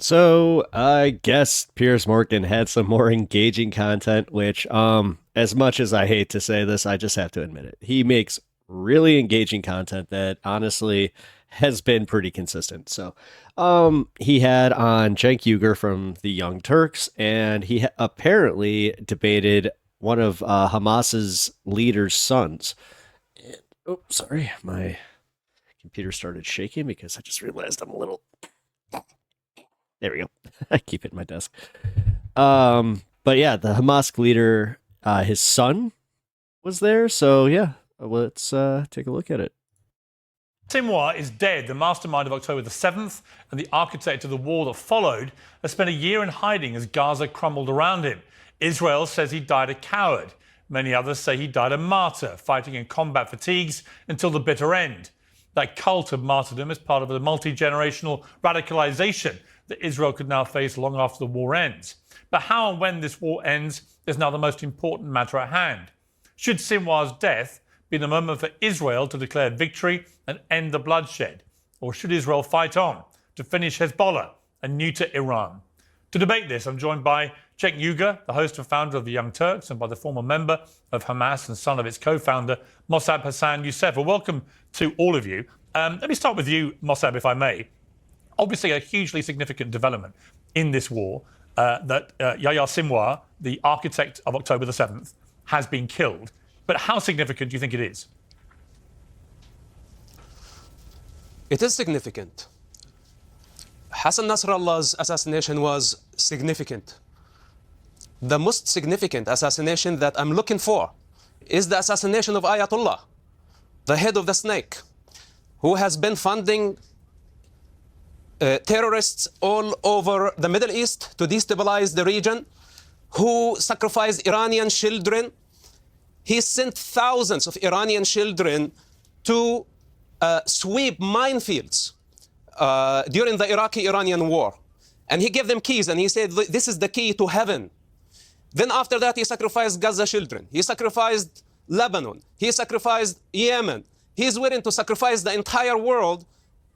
So I guess Piers Morgan had some more engaging content, which, as much as I hate to say this, I just have to admit it. He makes really engaging content that honestly has been pretty consistent. So, he had on Cenk Uygur from the Young Turks, and apparently debated one of Hamas's leader's sons. And, oh, sorry, my computer started shaking because I just realized I'm a little. There we go. I keep it in my desk. But yeah, the Hamas leader, his son was there. So yeah, let's take a look at it. Sinwar is dead. The mastermind of October the 7th and the architect of the war that followed has spent a year in hiding as Gaza crumbled around him. Israel says he died a coward. Many others say he died a martyr, fighting in combat fatigues until the bitter end. That cult of martyrdom is part of the multi-generational radicalization that Israel could now face long after the war ends. But how and when this war ends is now the most important matter at hand. Should Sinwar's death be the moment for Israel to declare victory and end the bloodshed? Or should Israel fight on to finish Hezbollah and neuter Iran? To debate this, I'm joined by Cenk Uygur, the host and founder of the Young Turks, and by the former member of Hamas and son of its co-founder, Mossab Hassan Youssef. Well, welcome to all of you. Let me start with you, Mossab, if I may. Obviously, a hugely significant development in this war that Yahya Sinwar, the architect of October the 7th, has been killed. But how significant do you think it is? It is significant. Hassan Nasrallah's assassination was significant. The most significant assassination that I'm looking for is the assassination of Ayatollah, the head of the snake, who has been funding terrorists all over the Middle East to destabilize the region, who sacrificed Iranian children. He sent thousands of Iranian children to sweep minefields during the Iraqi-Iranian war. And he gave them keys and he said, this is the key to heaven. Then after that, he sacrificed Gaza children. He sacrificed Lebanon. He sacrificed Yemen. He's willing to sacrifice the entire world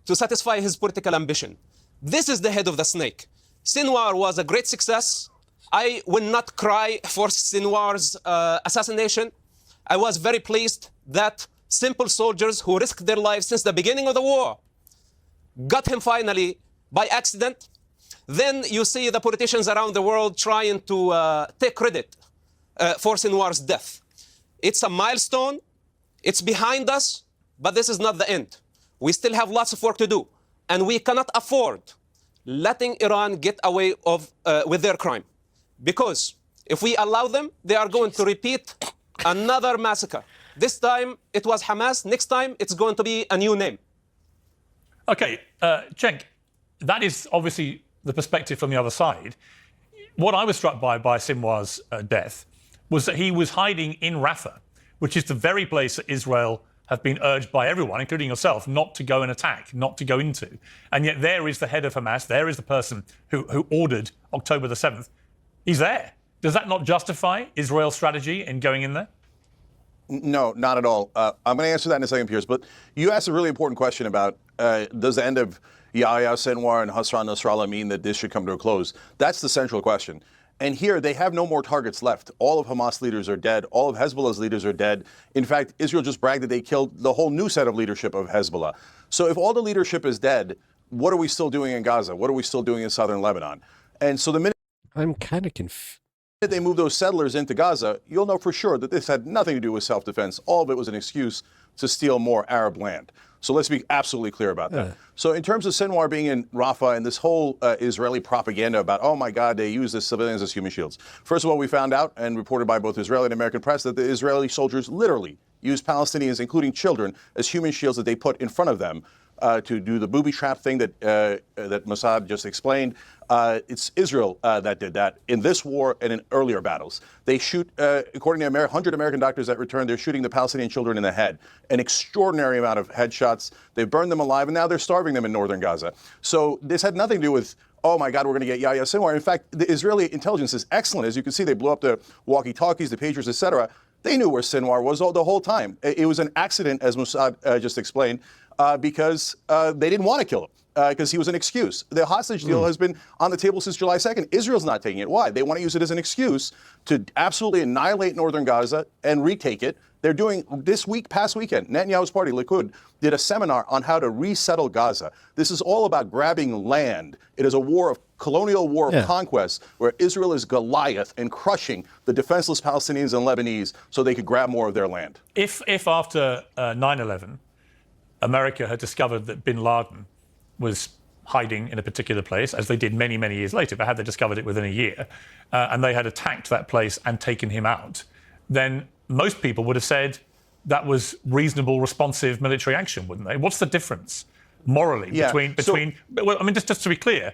to satisfy his political ambition. This is the head of the snake. Sinwar was a great success. I will not cry for Sinwar's assassination. I was very pleased that simple soldiers who risked their lives since the beginning of the war got him finally by accident. Then you see the politicians around the world trying to take credit for Sinwar's death. It's a milestone. It's behind us, but this is not the end. We still have lots of work to do, and we cannot afford letting Iran get away with their crime. Because if we allow them, they are going to repeat another massacre. This time it was Hamas. Next time it's going to be a new name. OK, Cenk, that is obviously the perspective from the other side. What I was struck by Sinwar's death was that he was hiding in Rafah, which is the very place that Israel have been urged by everyone, including yourself, not to go and attack, not to go into. And yet there is the head of Hamas, there is the person who ordered October the 7th. He's there. Does that not justify Israel's strategy in going in there? No, not at all. I'm going to answer that in a second, Piers. But you asked a really important question about does the end of Yahya Sinwar and Hassan Nasrallah mean that this should come to a close? That's the central question. And here, they have no more targets left. All of Hamas leaders are dead. All of Hezbollah's leaders are dead. In fact, Israel just bragged that they killed the whole new set of leadership of Hezbollah. So if all the leadership is dead, what are we still doing in Gaza? What are we still doing in southern Lebanon? And so the minute I'm kind of confused. they move those settlers into Gaza, you'll know for sure that this had nothing to do with self-defense. All of it was an excuse to steal more Arab land. So let's be absolutely clear about that. So in terms of Sinwar being in Rafah and this whole Israeli propaganda about, oh my God, they use the civilians as human shields. First of all, we found out and reported by both Israeli and American press that the Israeli soldiers literally used Palestinians, including children, as human shields that they put in front of them to do the booby trap thing that Mossad just explained. It's Israel that did that in this war and in earlier battles. They shoot, according to 100 American doctors that returned, they're shooting the Palestinian children in the head. An extraordinary amount of headshots. They burned them alive, and now they're starving them in northern Gaza. So this had nothing to do with, oh my God, we're going to get Yahya Sinwar. In fact, the Israeli intelligence is excellent. As you can see, they blew up the walkie-talkies, the pagers, etc. They knew where Sinwar was the whole time. It was an accident, as Mossad just explained. because they didn't want to kill him. Because he was an excuse. The hostage deal has been on the table since July 2nd. Israel's not taking it. Why? They want to use it as an excuse to absolutely annihilate northern Gaza and retake it. They're doing past weekend, Netanyahu's party, Likud, did a seminar on how to resettle Gaza. This is all about grabbing land. It is a colonial war of conquest where Israel is Goliath and crushing the defenseless Palestinians and Lebanese so they could grab more of their land. If after 9/11, America had discovered that bin Laden was hiding in a particular place, as they did many, many years later, but had they discovered it within a year, and they had attacked that place and taken him out, then most people would have said that was reasonable, responsive military action, wouldn't they? What's the difference morally between? Well, I mean, just to be clear,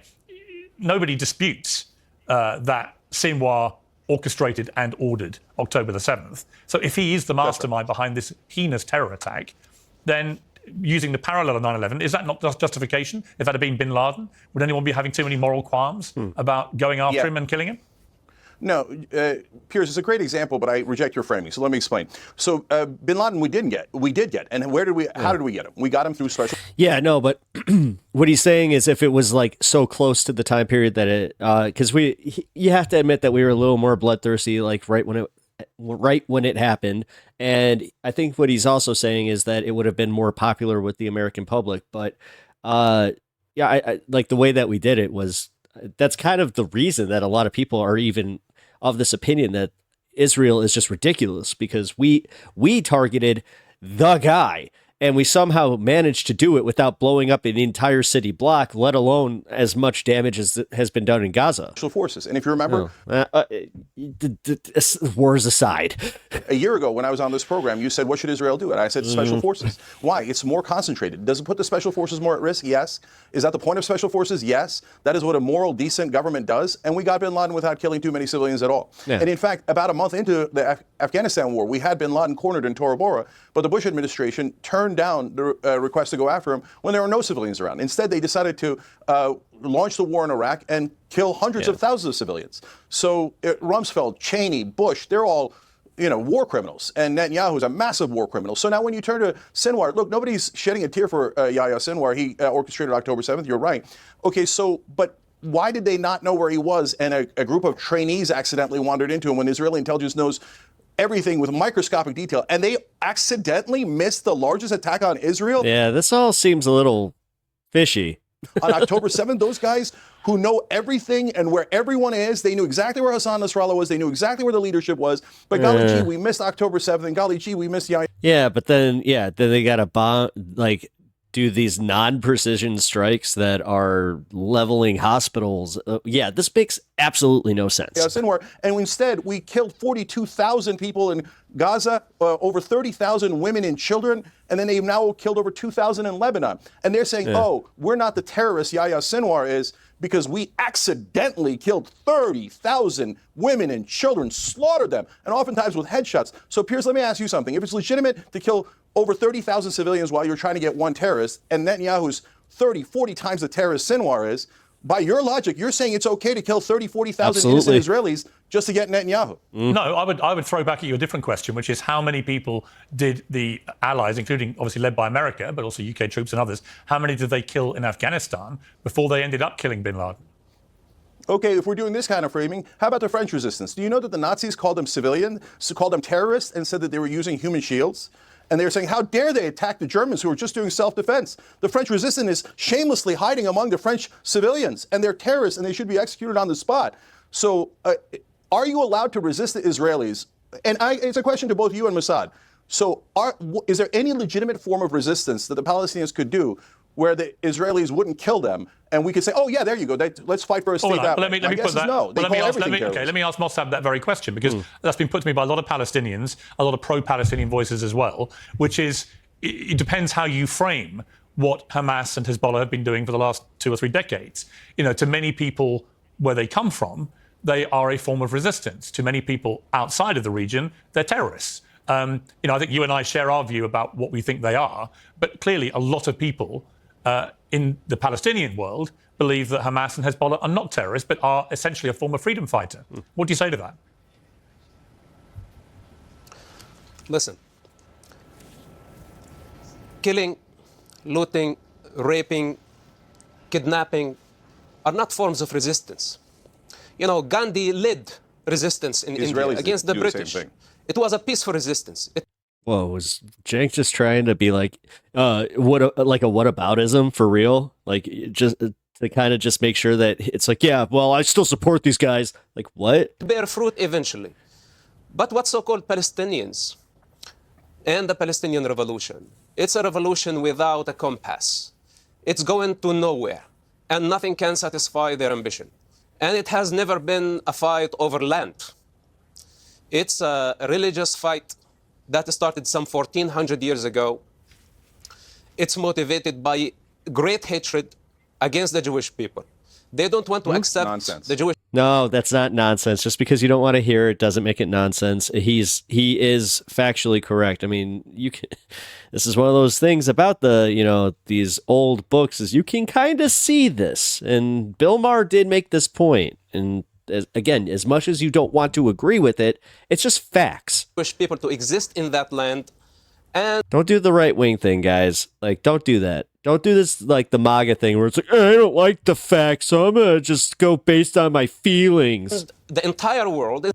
nobody disputes that Sinwar orchestrated and ordered October the 7th. So if he is the mastermind behind this heinous terror attack, then using the parallel of 9/11, is that not just justification? If that had been bin Laden, would anyone be having too many moral qualms about going after him and killing him? No, Piers, it's a great example, but I reject your framing. So let me explain. So bin Laden, we did get, and how did we get him? We got him through special. Yeah, no, but what he's saying is if it was like so close to the time period that it, because you have to admit that we were a little more bloodthirsty, like right when it happened. And I think what he's also saying is that it would have been more popular with the American public. But I like the way that we did it that's kind of the reason that a lot of people are even of this opinion that Israel is just ridiculous, because we targeted the guy. And we somehow managed to do it without blowing up an entire city block, let alone as much damage as has been done in Gaza. Special forces. And if you remember, wars aside, a year ago when I was on this program, you said, what should Israel do? And I said, special forces. Why? It's more concentrated. Does it put the special forces more at risk? Yes. Is that the point of special forces? Yes. That is what a moral, decent government does. And we got bin Laden without killing too many civilians at all. Yeah. And in fact, about a month into the Afghanistan war, we had bin Laden cornered in Tora Bora, but the Bush administration turned down the request to go after him when there were no civilians around. Instead, they decided to launch the war in Iraq and kill hundreds of thousands of civilians. So Rumsfeld, Cheney, Bush, they're all war criminals. And Netanyahu is a massive war criminal. So now when you turn to Sinwar, look, nobody's shedding a tear for Yahya Sinwar. He orchestrated October 7th. You're right. Okay, but why did they not know where he was? And a group of trainees accidentally wandered into him when Israeli intelligence knows everything with microscopic detail, and they accidentally missed the largest attack on Israel? Yeah, this all seems a little fishy. On October 7th, those guys who know everything and where everyone is, they knew exactly where Hassan Nasrallah was, they knew exactly where the leadership was, but golly gee, we missed October 7th, and golly gee, we missed Yahya. Yeah, but then they got to bomb, do these non-precision strikes that are leveling hospitals. This makes absolutely no sense. Yeah, Sinwar. And instead, we killed 42,000 people in Gaza, over 30,000 women and children, and then they've now killed over 2,000 in Lebanon. And they're saying, we're not the terrorists Yahya Sinwar is, because we accidentally killed 30,000 women and children, slaughtered them, and oftentimes with headshots. So, Piers, let me ask you something. If it's legitimate to kill over 30,000 civilians while you're trying to get one terrorist, and Netanyahu's 30, 40 times the terrorist Sinwar is, by your logic, you're saying it's okay to kill 30, 40,000 innocent Israelis just to get Netanyahu. No, I would throw back at you a different question, which is how many people did the allies, including obviously led by America, but also UK troops and others, how many did they kill in Afghanistan before they ended up killing bin Laden? Okay, if we're doing this kind of framing, how about the French resistance? Do you know that the Nazis called them called them terrorists, and said that they were using human shields? And they were saying, how dare they attack the Germans who were just doing self-defense? The French resistance is shamelessly hiding among the French civilians, and they're terrorists, and they should be executed on the spot. So are you allowed to resist the Israelis? And it's a question to both you and Mossad. So is there any legitimate form of resistance that the Palestinians could do where the Israelis wouldn't kill them, and we could say, oh, yeah, there you go, let's fight for a state that way? Let me put that. No, let me ask Mossad that very question, because that's been put to me by a lot of Palestinians, a lot of pro-Palestinian voices as well, which is, it depends how you frame what Hamas and Hezbollah have been doing for the last 2 or 3 decades. To many people where they come from, they are a form of resistance. To many people outside of the region, they're terrorists. I think you and I share our view about what we think they are, but clearly a lot of people in the Palestinian world believe that Hamas and Hezbollah are not terrorists, but are essentially a form of freedom fighter. What do you say to that? Listen, killing looting, raping, kidnapping are not forms of resistance. You know, Gandhi led resistance in India against the do the same British. thing. It was a peaceful resistance. Whoa, was Cenk just trying to be like, like a whataboutism for real? Like, just to kind of just make sure that it's like, yeah, well, I still support these guys. Like, what? Bear fruit eventually. But what so-called Palestinians and the Palestinian revolution, it's a revolution without a compass. It's going to nowhere, and nothing can satisfy their ambition. And it has never been a fight over land. It's a religious fight that started some 1400 years ago. It's motivated by great hatred against the Jewish people. They don't want to accept Nonsense. the Jewish. No, that's not nonsense. Just because you don't want to hear it doesn't make it nonsense. He is factually correct. I mean, you can. This is one of those things about these old books is you can kind of see this, and Bill Maher did make this point. And again, as much as you don't want to agree with it, it's just facts. Jewish people to exist in that land. And Don't do the right wing thing, guys. Like, don't do that. Don't do this like the MAGA thing where it's like, I don't like the facts, so I'm gonna just go based on my feelings. the entire world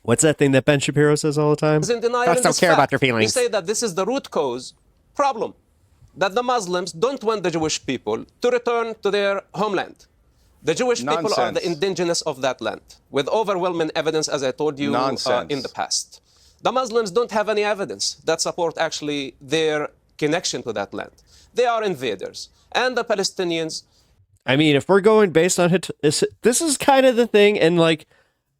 What's that thing that Ben Shapiro says all the time? is in denial. Facts of don't this care fact. about their feelings. We say that this is the root cause problem, that the Muslims don't want the Jewish people to return to their homeland. The Jewish people are the Nonsense. indigenous of that land, with overwhelming evidence, as I told you in Nonsense. the past. The Muslims don't have any evidence that support actually their connection to that land. They are invaders. And the Palestinians. I mean, if we're going based on it, this is kind of the thing, and like,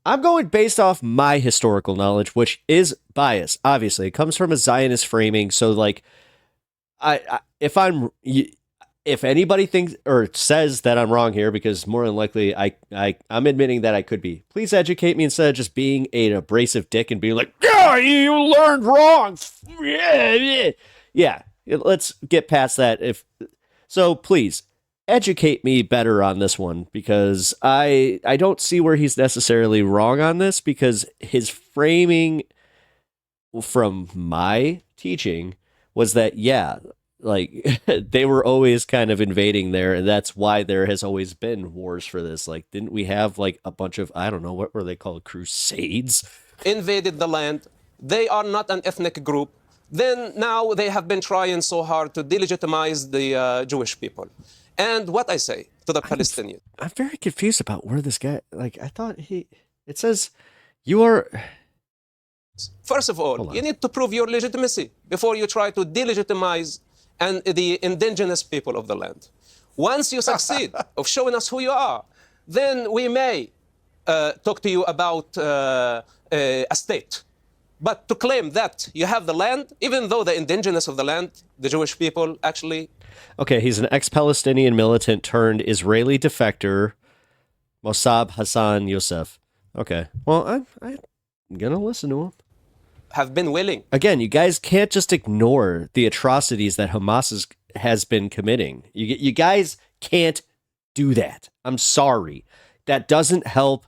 I'm going based off my historical knowledge, which is biased. Obviously, it comes from a Zionist framing. So, like, if anybody thinks or says that I'm wrong here, because more than likely I'm admitting that I could be, please educate me instead of just being an abrasive dick and being like, yeah, you learned wrong. Yeah, let's get past that. So please educate me better on this one, because I don't see where he's necessarily wrong on this, because his framing from my teaching was that, yeah, like they were always kind of invading there, and that's why there has always been wars for this. Like, didn't we have like a bunch of, I don't know, what were they called, crusades? Invaded the land. They are not an ethnic group. Then now they have been trying so hard to delegitimize the Jewish people. And what I say to the Palestinians. I'm very confused about where this guy, like, I thought it says you are. First of all, you need to prove your legitimacy before you try to delegitimize the indigenous people of the land. Once you succeed of showing us who you are, then we may talk to you about a state. But to claim that you have the land, even though the indigenous of the land, the Jewish people, actually. Okay, he's an ex-Palestinian militant turned Israeli defector, Mossab Hassan Youssef. Okay, well, I'm gonna listen to him. Have been willing. Again, you guys can't just ignore the atrocities that Hamas has been committing. You guys can't do that. I'm sorry. That doesn't help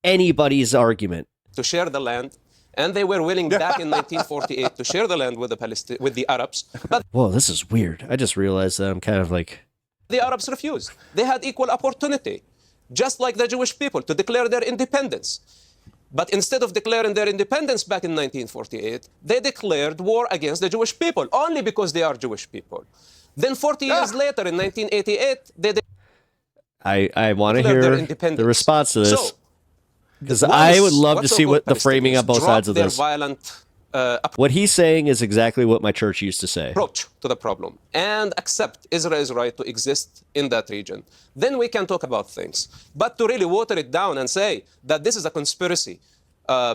anybody's argument. To share the land. And they were willing back in 1948 to share the land with the Arabs. But whoa, this is weird. I just realized that I'm kind of like... The Arabs refused. They had equal opportunity, just like the Jewish people, to declare their independence. But instead of declaring their independence back in 1948, they declared war against the Jewish people, only because they are Jewish people. Then 40 years later, in 1988, they I want to hear the response to this. So, because I would love to see what the framing on both sides of this. What he's saying is exactly what my church used to say. Approach to the problem and accept Israel's right to exist in that region. Then we can talk about things. But to really water it down and say that this is a conspiracy,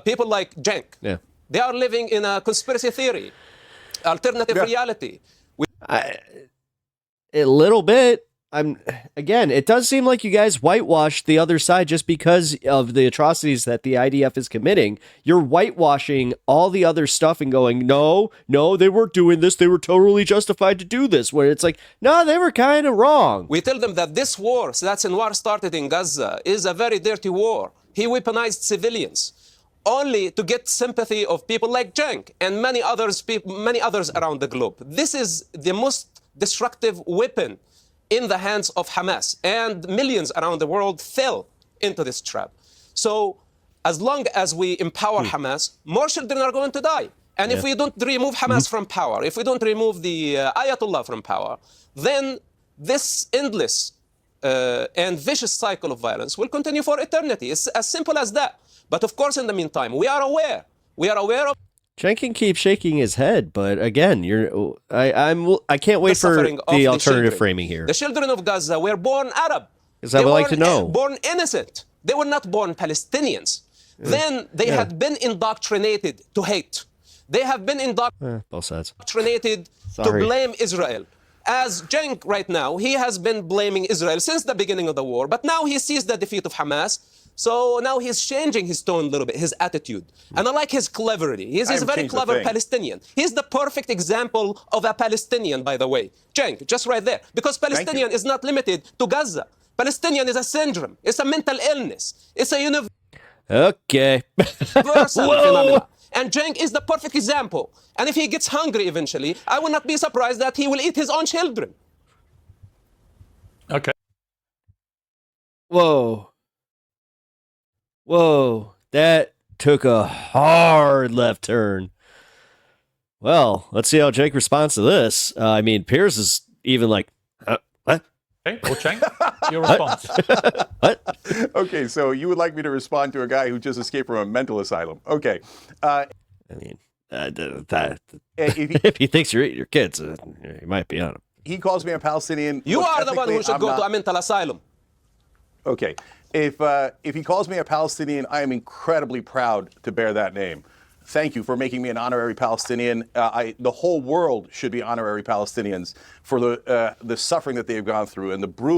people like Cenk, they are living in a conspiracy theory, alternative reality. A little bit. Again, it does seem like you guys whitewashed the other side just because of the atrocities that the IDF is committing. You're whitewashing all the other stuff and going, no, they weren't doing this. They were totally justified to do this. Where it's like, no, they were kind of wrong. We tell them that this war, that's in war started in Gaza, is a very dirty war. He weaponized civilians only to get sympathy of people like Cenk and many others around the globe. This is the most destructive weapon in the hands of Hamas, and millions around the world fell into this trap. So as long as we empower Hamas, more children are going to die. And if we don't remove Hamas from power, if we don't remove the Ayatollah from power, then this endless and vicious cycle of violence will continue for eternity. It's as simple as that. But of course, in the meantime, we are aware of Cenk keeps shaking his head, but again, I can't wait for the alternative framing here. The children of Gaza were born Arab. Because I would like to know. Born innocent. They were not born Palestinians. Then they had been indoctrinated to hate. They have been both sides. indoctrinated to blame Israel. As Cenk right now, he has been blaming Israel since the beginning of the war, but now he sees the defeat of Hamas. So now he's changing his tone a little bit, his attitude. And I like his cleverity. He's a very clever Palestinian. He's the perfect example of a Palestinian, by the way. Cenk, just right there. Because Palestinian is not limited to Gaza. Palestinian is a syndrome. It's a mental illness. It's a universal phenomenon. And Cenk is the perfect example. And if he gets hungry eventually, I will not be surprised that he will eat his own children. Okay. Whoa, that took a hard left turn. Well, let's see how Cenk responds to this. I mean, Piers is even like, what? Okay, well, Cenk, your response. What? Okay, so you would like me to respond to a guy who just escaped from a mental asylum. Okay. I mean, if he thinks you're eating your kids, he might be on him. He calls me a Palestinian. You are the one who should go to a mental asylum. Okay. If he calls me a Palestinian, I am incredibly proud to bear that name. Thank you for making me an honorary Palestinian. The whole world should be honorary Palestinians for the suffering that they've gone through and the brutal.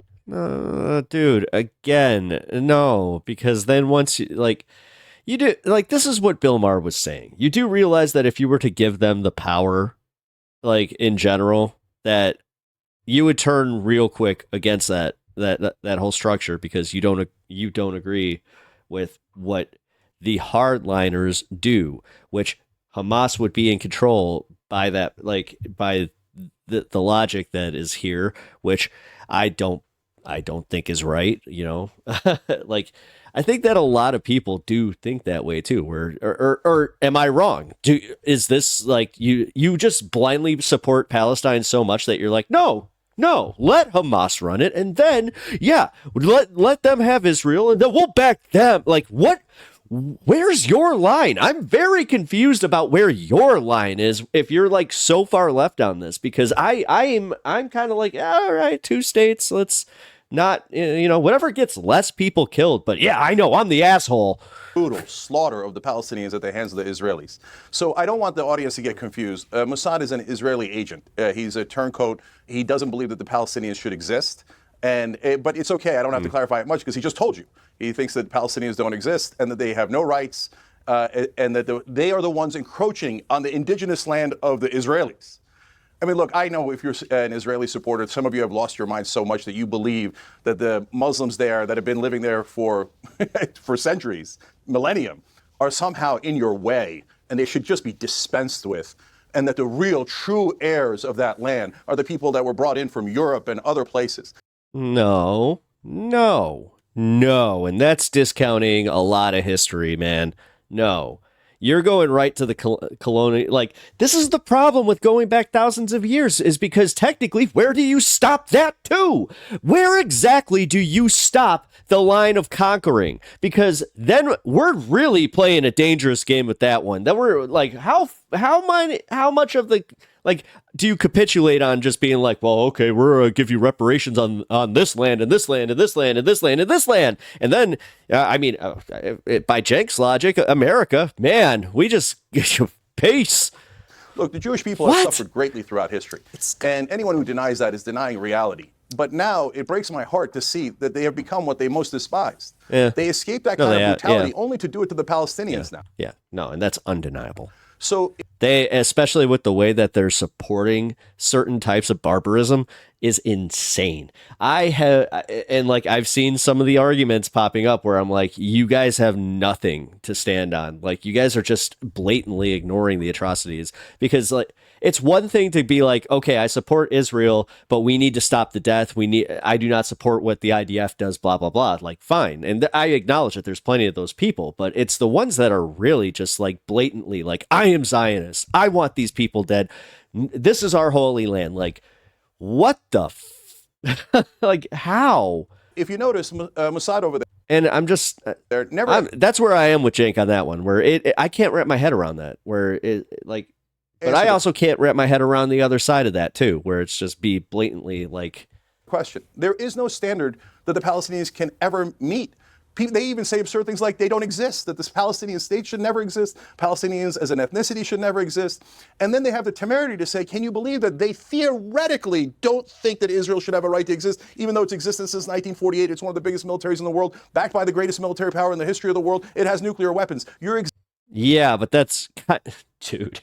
Dude, again, no, because then once you do, like, this is what Bill Maher was saying. You do realize that if you were to give them the power, like, in general, that you would turn real quick against that whole structure because you don't agree with what the hardliners do, which Hamas would be in control by that, like, by the logic that is here, which I don't think is right, you know. Like, I think that a lot of people do think that way too. Or am I wrong? Is this like you just blindly support Palestine so much that you're like, no, let Hamas run it, and then let them have Israel, and then we'll back them. Like, what? Where's your line? I'm very confused about where your line is if you're like so far left on this, because I'm kind of like, all right, 2 states, let's not, whatever gets less people killed. But yeah, I know I'm the asshole. Brutal slaughter of the Palestinians at the hands of the Israelis. So I don't want the audience to get confused. Mossad is an Israeli agent. He's a turncoat. He doesn't believe that the Palestinians should exist. But it's okay. I don't have to clarify it much because he just told you. He thinks that Palestinians don't exist and that they have no rights and that they are the ones encroaching on the indigenous land of the Israelis. I mean, look, I know if you're an Israeli supporter, some of you have lost your minds so much that you believe that the Muslims there that have been living there for centuries, millennium, are somehow in your way and they should just be dispensed with, and that the real, true heirs of that land are the people that were brought in from Europe and other places. No. And that's discounting a lot of history, man. No. You're going right to the colonial. Like, this is the problem with going back thousands of years, is because technically, where do you stop that too? Where exactly do you stop the line of conquering? Because then we're really playing a dangerous game with that one. Then we're like, how much of the, like, do you capitulate on just being like, well, okay, we're going to give you reparations on this land and this land and this land and this land and this land. And then, by Cenk's logic, America, man, we just peace. Look, the Jewish people have suffered greatly throughout history. And anyone who denies that is denying reality. But now it breaks my heart to see that they have become what they most despised. Yeah. They escaped that kind of brutality only to do it to the Palestinians now. Yeah, no, and that's undeniable. So they, especially with the way that they're supporting certain types of barbarism, is insane. I've seen some of the arguments popping up where I'm like, you guys have nothing to stand on. Like, you guys are just blatantly ignoring the atrocities, because, like, it's one thing to be like, okay, I support Israel, but we need to stop the death. I do not support what the IDF does, blah, blah, blah. Like, fine. And I acknowledge that there's plenty of those people, but it's the ones that are really just like blatantly like, I am Zionist. I want these people dead. This is our holy land. Like, what the like, how? If you notice, Mossad over there, and I'm just, they're never. that's where I am with Cenk on that one, where I can't wrap my head around that, where it like, but I also can't wrap my head around the other side of that too, where it's just be blatantly like. Question. There is no standard that the Palestinians can ever meet. They even say absurd things like they don't exist, that this Palestinian state should never exist, Palestinians as an ethnicity should never exist. And then they have the temerity to say, can you believe that they theoretically don't think that Israel should have a right to exist, even though it's existed since 1948. It's one of the biggest militaries in the world, backed by the greatest military power in the history of the world. It has nuclear weapons. Yeah, but that's, dude.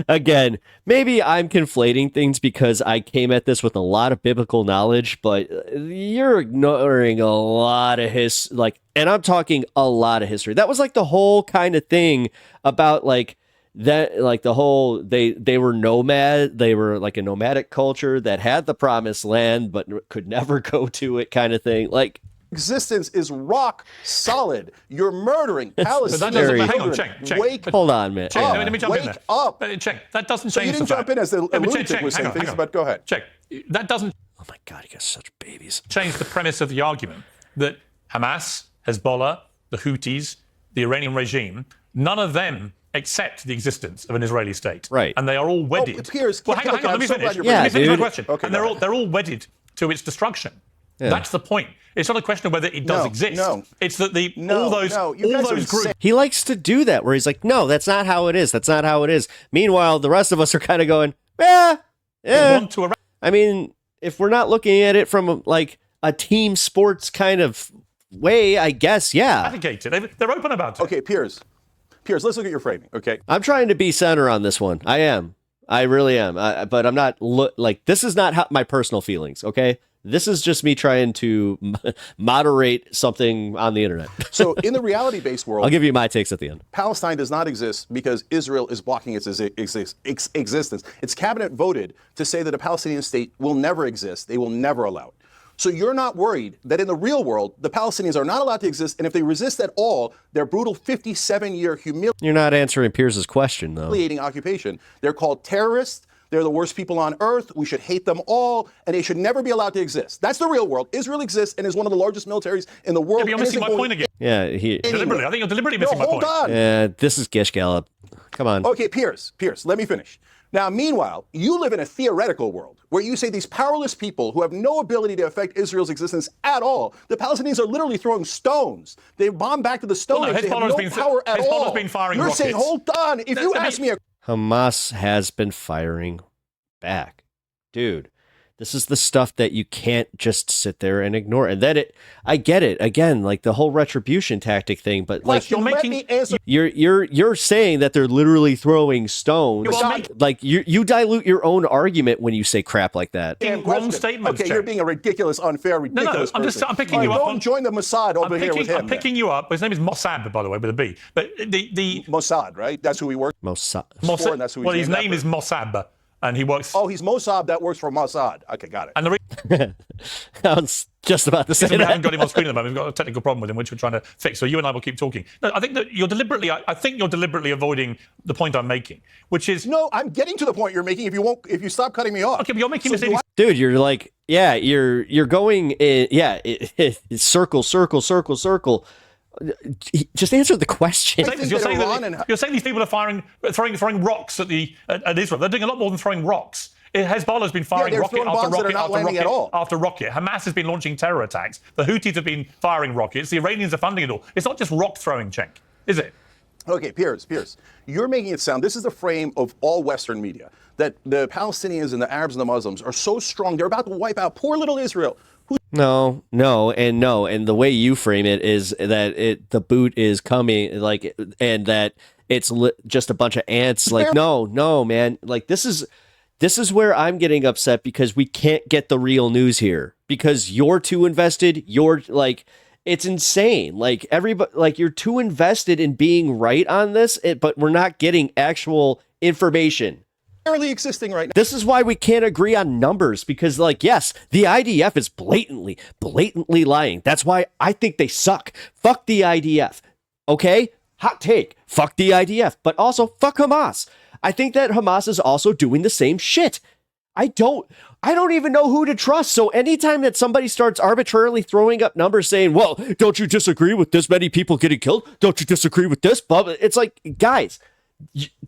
Again, maybe I'm conflating things because I came at this with a lot of biblical knowledge, but you're ignoring a lot of and I'm talking a lot of history. That was like the whole kind of thing about like that, like the whole, they were nomad. They were like a nomadic culture that had the promised land, but could never go to it kind of thing. Like, existence is rock solid. You're murdering Palestinians. That doesn't, hang on, check. Wake hold on, man. Let me jump in Wake there. up. Check. That doesn't So change you didn't the jump fact. in as the lunatic check, was saying hang on, things, but go ahead. Check. That doesn't Oh my God, you guys are such babies. change the premise of the argument that Hamas, Hezbollah, the Houthis, the Iranian regime, none of them accept the existence of an Israeli state. Right. And they are all wedded. Piers, well, hang on, let me so finish. glad you're Yeah, Let me finish my dude. question. Okay, and go they're all wedded to its destruction. Yeah. That's the point. It's not a question of whether it does exist. No. It's that No, all those you guys are groups. insane. He likes to do that where he's like, no, that's not how it is. That's not how it is. Meanwhile, the rest of us are kind of going, yeah. want to I mean, if we're not looking at it from like a team sports kind of way, I guess, yeah. eradicate it. They're open about it. Okay, Piers, let's look at your framing, okay? I'm trying to be center on this one. I am. I really am. But I'm not like, this is not my personal feelings, okay? This is just me trying to moderate something on the internet. So in the reality-based world, I'll give you my takes at the end. Palestine does not exist because Israel is blocking its existence. Its cabinet voted to say that a Palestinian state will never exist. They will never allow it. So you're not worried that in the real world, the Palestinians are not allowed to exist, and if they resist at all, their brutal 57-year You're not answering Piers's question, though. humiliating occupation. They're called terrorists. They're the worst people on earth. We should hate them all, and they should never be allowed to exist. That's the real world. Israel exists and is one of the largest militaries in the world. Yeah, but you're missing my point again. Yeah, Deliberately. I think you're deliberately missing my point. Hold on. this is Gish Gallop. Come on. Okay, Piers, let me finish. Now, meanwhile, you live in a theoretical world where you say these powerless people who have no ability to affect Israel's existence at all. The Palestinians are literally throwing stones. They bomb back to the Stone Age. They have no power at all. Hezbollah's been firing You're rockets. saying, hold on. If you ask me a Hamas has been firing back. Dude, this is the stuff that you can't just sit there and ignore. And then I get it. Again, like the whole retribution tactic thing, but like question, let me answer. you're saying that they're literally throwing stones. Like you dilute your own argument when you say crap like that. Wrong statement. Okay, you're being a ridiculous, unfair, ridiculous person. I'm picking you up. Don't join the Mossad over here with him. I'm picking you up. His name is Mossad, by the way, with a B. But the Mossad, right? That's who he works Mossad. for, and that's who he's well, his named name is Mossad, and he works. Oh, he's Mossad that works for Mossad. Okay, got it. And the I was just about to say we that. haven't got him on screen at the moment. We've got a technical problem with him, which we're trying to fix. So you and I will keep talking. No, I think that you're deliberately. I think you're deliberately avoiding the point I'm making, which is No, I'm getting to the point you're making. If you stop cutting me off. okay. But you're making So misleading. Dude, you're like, yeah, you're going in, yeah, circle. Just answer the question. I think You're that saying, Iran you're saying these people are throwing rocks at Israel. They're doing a lot more than throwing rocks. Hezbollah's been firing they're rocket throwing after bombs that are rocket not after landing rocket at all. after rocket. Hamas has been launching terror attacks. The Houthis have been firing rockets. The Iranians are funding it all. It's not just rock throwing, Cenk, is it? Okay, Piers, you're making it sound, this is the frame of all Western media, that the Palestinians and the Arabs and the Muslims are so strong, they're about to wipe out poor little Israel. No, and the way you frame it is that the boot is coming, like, and that it's just a bunch of ants. Like, no, man. Like, this is where I'm getting upset because we can't get the real news here because you're too invested. You're like, It's insane. Like everybody, like you're too invested in being right on this, but we're not getting actual information. Barely existing right now. This is why we can't agree on numbers, because like, yes, the IDF is blatantly lying. That's why I think they suck. Fuck the IDF. Okay? Hot take. Fuck the IDF, but also fuck Hamas. I think that Hamas is also doing the same shit. I don't even know who to trust. So anytime that somebody starts arbitrarily throwing up numbers saying, well, don't you disagree with this many people getting killed? Don't you disagree with this? It's like, guys,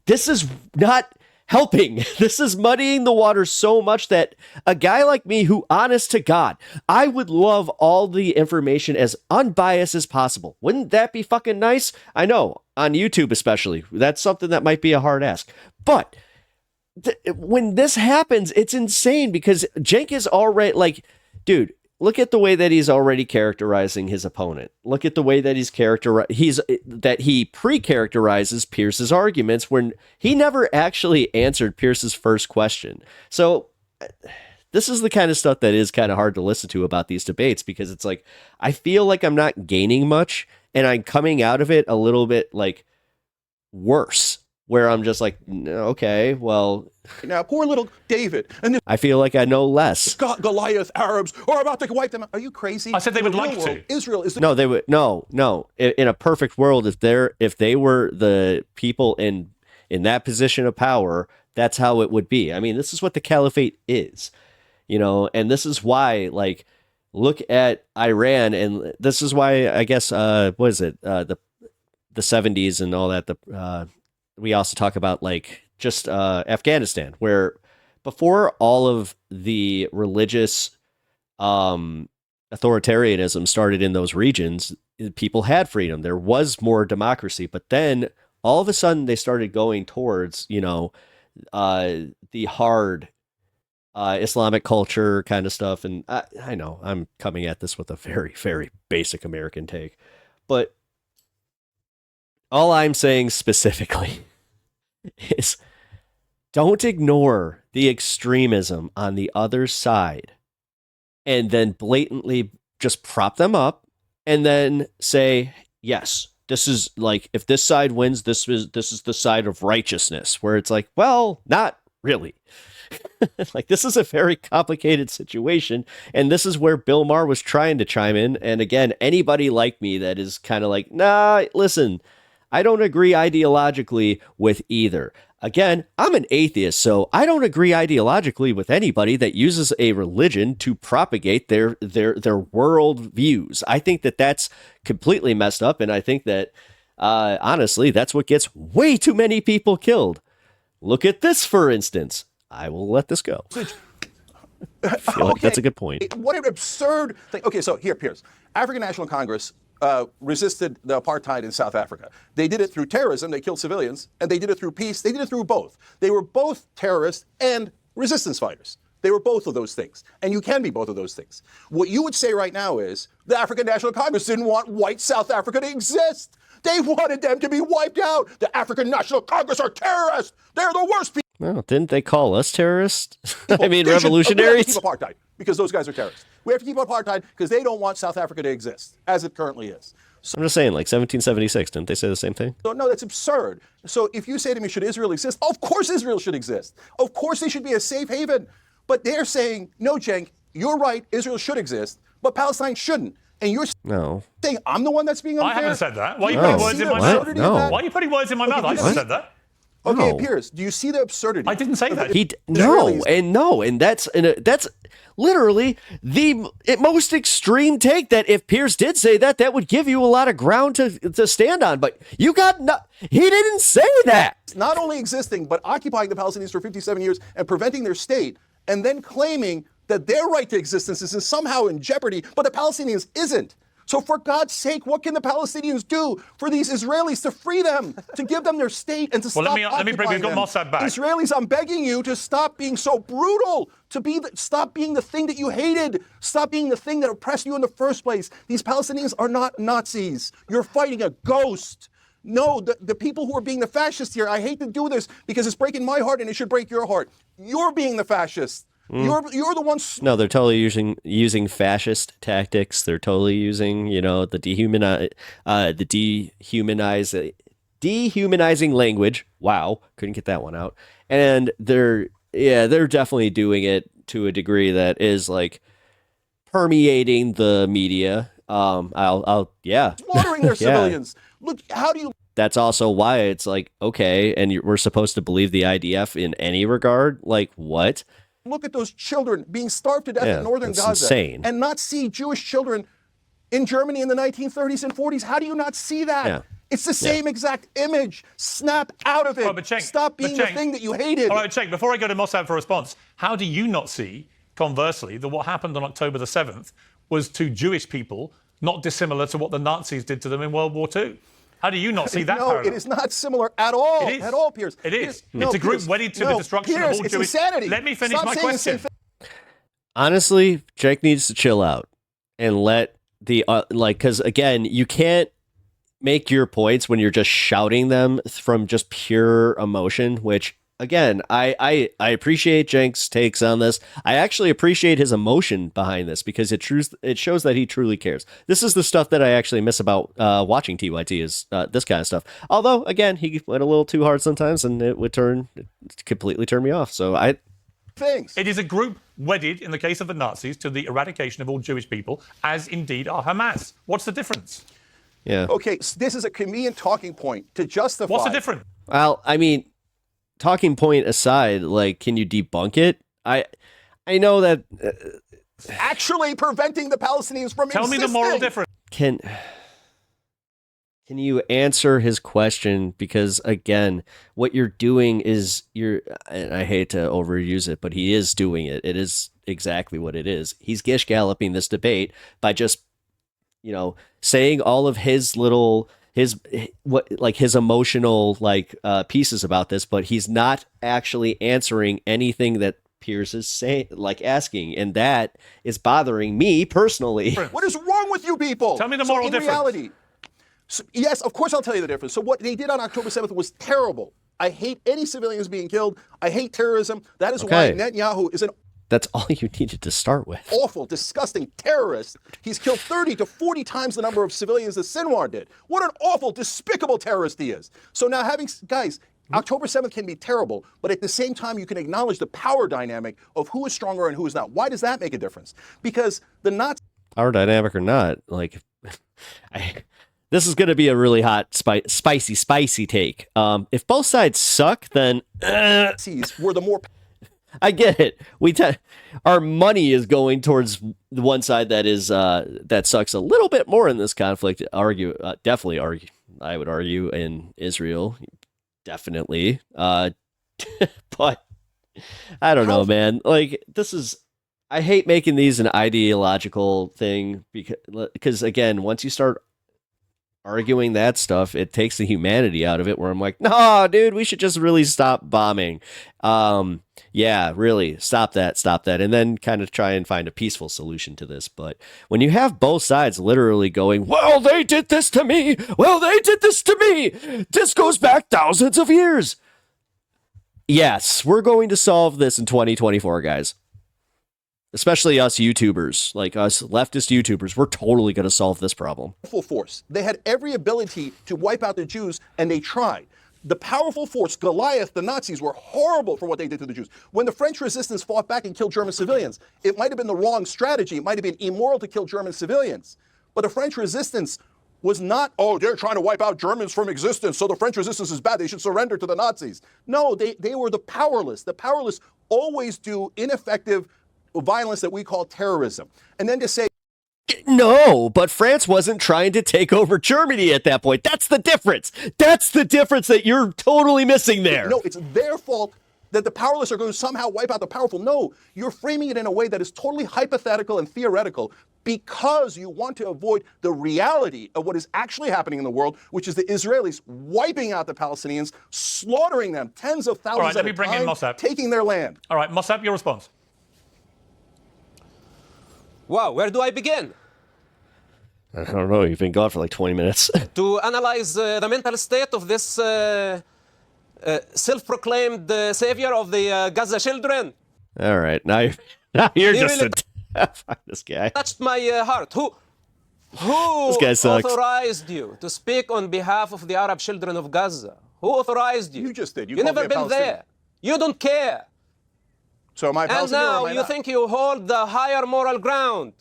this is not helping. This is muddying the water so much that a guy like me who, honest to God, I would love all the information as unbiased as possible. Wouldn't that be fucking nice? I know, on YouTube especially, that's something that might be a hard ask. But when this happens, it's insane because Cenk is already like, dude, look at the way that he's already characterizing his opponent. Look at the way that he pre-characterizes Pierce's arguments when he never actually answered Pierce's first question. So this is the kind of stuff that is kind of hard to listen to about these debates, because it's like, I feel like I'm not gaining much and I'm coming out of it a little bit like worse, where I'm just like, okay, well, now poor little David and I feel like I know less. Goliath Arabs are about to wipe them out. Are you crazy? I said they In would the real like world, to. Israel is the No, they would. No. In a perfect world, if they were the people in that position of power, that's how it would be. I mean, this is what the caliphate is, and this is why, like, look at Iran, and this is why I guess what is it, the 70s and all that. We also talk about like just Afghanistan, where before all of the religious authoritarianism started in those regions, people had freedom. There was more democracy, but then all of a sudden they started going towards, the hard Islamic culture kind of stuff. And I know I'm coming at this with a very, very basic American take, but all I'm saying specifically is don't ignore the extremism on the other side and then blatantly just prop them up and then say, yes, this is like, if this side wins, this is the side of righteousness, where it's like, well, not really. Like, this is a very complicated situation, and this is where Bill Maher was trying to chime in. And again, anybody like me that is kind of like, nah, listen, I don't agree ideologically with either. Again, I'm an atheist, so I don't agree ideologically with anybody that uses a religion to propagate their world views. I think that that's completely messed up, and I think that, honestly, that's what gets way too many people killed. Look at this, for instance. I will let this go. I feel like that's a good point. What an absurd thing. Okay, so here, Piers. African National Congress resisted the apartheid in South Africa. They did it through terrorism, they killed civilians, and they did it through peace. They did it through both. They were both terrorists and resistance fighters. They were both of those things, and you can be both of those things. What you would say right now is the African National Congress didn't want white South Africa to exist. They wanted them to be wiped out. The African National Congress are terrorists. They're the worst people. Well, didn't they call us terrorists? I mean, revolutionaries? We have to keep apartheid because those guys are terrorists. We have to keep apartheid because they don't want South Africa to exist as it currently is. So, I'm just saying, like 1776, didn't they say the same thing? no, that's absurd. So if you say to me, should Israel exist? Of course Israel should exist. Of course they should be a safe haven. But they're saying, no, Cenk, you're right, Israel should exist, but Palestine shouldn't. And you're saying I'm the one that's being unfair? I haven't said that. Why are you No. putting words in my What? mouth? No. Why are you putting words in my mouth? I never said that. Okay, No. Piers, do you see the absurdity? I didn't say that. And that's literally the most extreme take, that if Piers did say that, that would give you a lot of ground to stand on. But he didn't say that. Not only existing, but occupying the Palestinians for 57 years and preventing their state, and then claiming that their right to existence is somehow in jeopardy, but the Palestinians isn't. So for God's sake, what can the Palestinians do for these Israelis to free them, to give them their state and to stop occupying let me bring Mossad back. Israelis, I'm begging you to stop being so brutal, stop being the thing that you hated, stop being the thing that oppressed you in the first place. These Palestinians are not Nazis. You're fighting a ghost. No, the people who are being the fascists here, I hate to do this because it's breaking my heart and it should break your heart. You're being the fascists. You're the ones. No, they're totally using fascist tactics. They're totally using, the dehumanizing language. Wow, couldn't get that one out. And they're definitely doing it to a degree that is like permeating the media. Slaughtering their civilians. Look, how do you? That's also why it's like, okay, and we're supposed to believe the IDF in any regard? Like, what? Look at those children being starved to death in northern that's Gaza insane. and not see Jewish children in Germany in the 1930s and 40s. How do you not see that? Yeah. It's the same exact image. Snap out of it. Right, but Cenk, Stop being the thing that you hated. All right, Cenk, before I go to Mossad for a response, how do you not see, conversely, that what happened on October the 7th was to Jewish people not dissimilar to what the Nazis did to them in World War II? How do you not see that parallel? It is not similar at all. It is. At all, Piers. It is. Piers, It's a group wedded to the destruction Piers, of all it's Jewish... insanity. Let me finish Stop my saying the same question. thing. Honestly, Jake needs to chill out and let the because again, you can't make your points when you're just shouting them from just pure emotion, which again, I appreciate Cenk's takes on this. I actually appreciate his emotion behind this because it shows that he truly cares. This is the stuff that I actually miss about watching TYT is this kind of stuff. Although again, he went a little too hard sometimes and it would completely turn me off. So It is a group wedded, in the case of the Nazis, to the eradication of all Jewish people, as indeed are Hamas. What's the difference? Yeah. Okay, so this is a convenient talking point to justify. What's the difference? Well, I mean, talking point aside, like, can you debunk it? I know that actually preventing the Palestinians from Tell me the moral difference. Can you answer his question? Because again, what you're doing is and I hate to overuse it, but he is doing it. It is exactly what it is. He's gish galloping this debate by just, saying all of his little his emotional pieces about this, but he's not actually answering anything that Piers is saying, asking, and that is bothering me personally. What is wrong with you people? Tell me the moral difference. In reality, yes, of course I'll tell you the difference. So what they did on October 7th was terrible. I hate any civilians being killed. I hate terrorism. That is why Netanyahu is an That's all you needed to start with. Awful, disgusting terrorist. He's killed 30 to 40 times the number of civilians that Sinwar did. What an awful, despicable terrorist he is. So now guys, October 7th can be terrible, but at the same time, you can acknowledge the power dynamic of who is stronger and who is not. Why does that make a difference? Because the Nazis... Power dynamic or not, this is going to be a really hot, spicy take. If both sides suck, then... We're the more... I get it. Our money is going towards the one side that sucks a little bit more in this conflict. Definitely argue. I would argue in Israel, definitely. But I don't know, man. I hate making these an ideological thing because again, once you start arguing that stuff, it takes the humanity out of it, where I'm like, no, dude, we should just really stop bombing. Yeah, really, stop that. And then kind of try and find a peaceful solution to this. But when you have both sides literally going, well, they did this to me. Well, they did this to me. This goes back thousands of years. Yes, we're going to solve this in 2024, guys. Especially us YouTubers, like us leftist YouTubers, we're totally going to solve this problem. Full force. They had every ability to wipe out the Jews, and they tried. The powerful force, Goliath, the Nazis, were horrible for what they did to the Jews. When the French resistance fought back and killed German civilians, it might have been the wrong strategy. It might have been immoral to kill German civilians. But the French resistance was not, they're trying to wipe out Germans from existence, so the French resistance is bad. They should surrender to the Nazis. No, they were the powerless. The powerless always do ineffective violence that we call terrorism. And then to say, no, but France wasn't trying to take over Germany at that point. That's the difference. That's the difference that you're totally missing there. No, it's their fault that the powerless are going to somehow wipe out the powerful. No, you're framing it in a way that is totally hypothetical and theoretical because you want to avoid the reality of what is actually happening in the world, which is the Israelis wiping out the Palestinians, slaughtering them, tens of thousands All right, let me at a bring in time, Mossad. taking their land. All right, Mossad, your response. Wow, where do I begin? I don't know. You've been gone for like 20 minutes. To analyze the mental state of this self-proclaimed savior of the Gaza children. All right, now you're You just really fuck this guy. touched my heart. Who This guy sucks. authorized you to speak on behalf of the Arab children of Gaza? Who authorized you? You just did. You You called never me a been Palestinian. there. You don't care. So am I And Palestinian or now am I you not? think you hold the higher moral ground.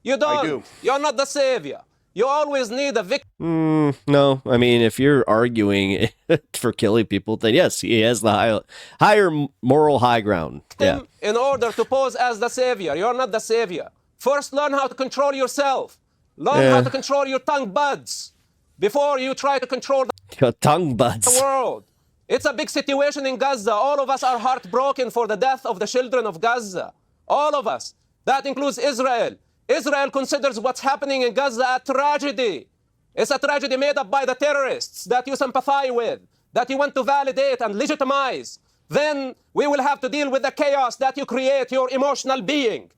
You don't. do. You're not the savior. You always need a victim. No, I mean, if you're arguing for killing people, then yes, he has the higher moral high ground. Yeah. In order to pose as the savior. You're not the savior. First, learn how to control yourself. Learn how to control your tongue buds before you try to control Your tongue the buds. world. It's a big situation in Gaza. All of us are heartbroken for the death of the children of Gaza. All of us. That includes Israel. Israel considers what's happening in Gaza a tragedy. It's a tragedy made up by the terrorists that you sympathize with, that you want to validate and legitimize. Then we will have to deal with the chaos that you create, your emotional being,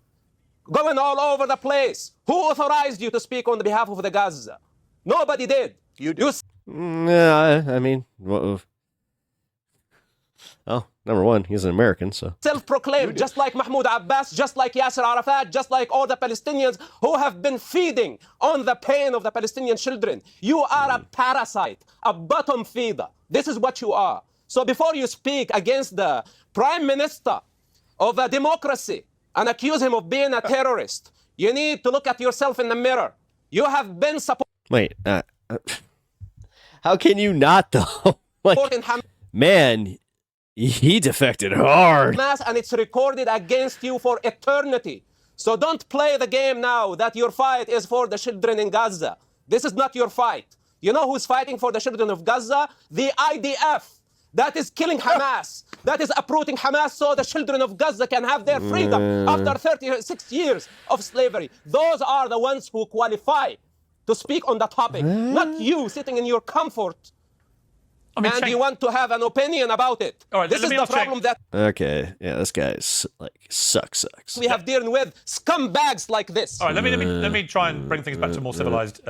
going all over the place. Who authorized you to speak on behalf of the Gaza? Nobody did. You did. Yeah, I mean, oh, number one, he's an American, so. Self-proclaimed, just like Mahmoud Abbas, just like Yasser Arafat, just like all the Palestinians who have been feeding on the pain of the Palestinian children. You are a parasite, a bottom feeder. This is what you are. So before you speak against the prime minister of a democracy and accuse him of being a terrorist, you need to look at yourself in the mirror. You have been Wait, how can you not, though? Like, supporting Hamas. man, he defected hard. And it's recorded against you for eternity. So don't play the game now that your fight is for the children in Gaza. This is not your fight. You know who's fighting for the children of Gaza? The IDF. That is killing Hamas. That is uprooting Hamas so the children of Gaza can have their freedom after 36 years of slavery. Those are the ones who qualify to speak on the topic, not you sitting in your comfort. I mean, And check- you want to have an opinion about it. All right, This let is me the also check- problem that Okay, yeah, this guy's like sucks. we have dealing with scumbags like this. All right, let me try and bring things back to a more civilized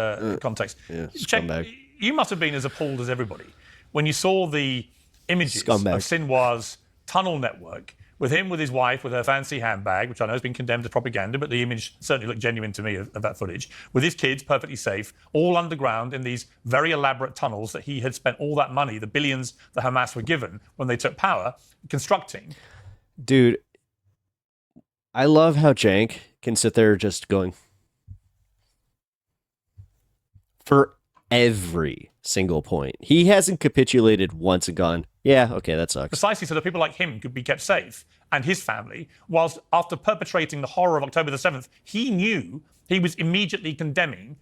context. Check, scumbag. you must have been as appalled as everybody when you saw the images Scumbag. of Sinwar's tunnel network with him, with his wife, with her fancy handbag, which I know has been condemned as propaganda, but the image certainly looked genuine to me of that footage, with his kids perfectly safe, all underground in these very elaborate tunnels that he had spent all that money, the billions that Hamas were given when they took power, constructing. Dude, I love how Cenk can sit there just going for every single point. He hasn't capitulated once and gone, yeah, okay, that sucks. Precisely so that people like him could be kept safe and his family, whilst after perpetrating the horror of October the 7th, he knew he was immediately condemning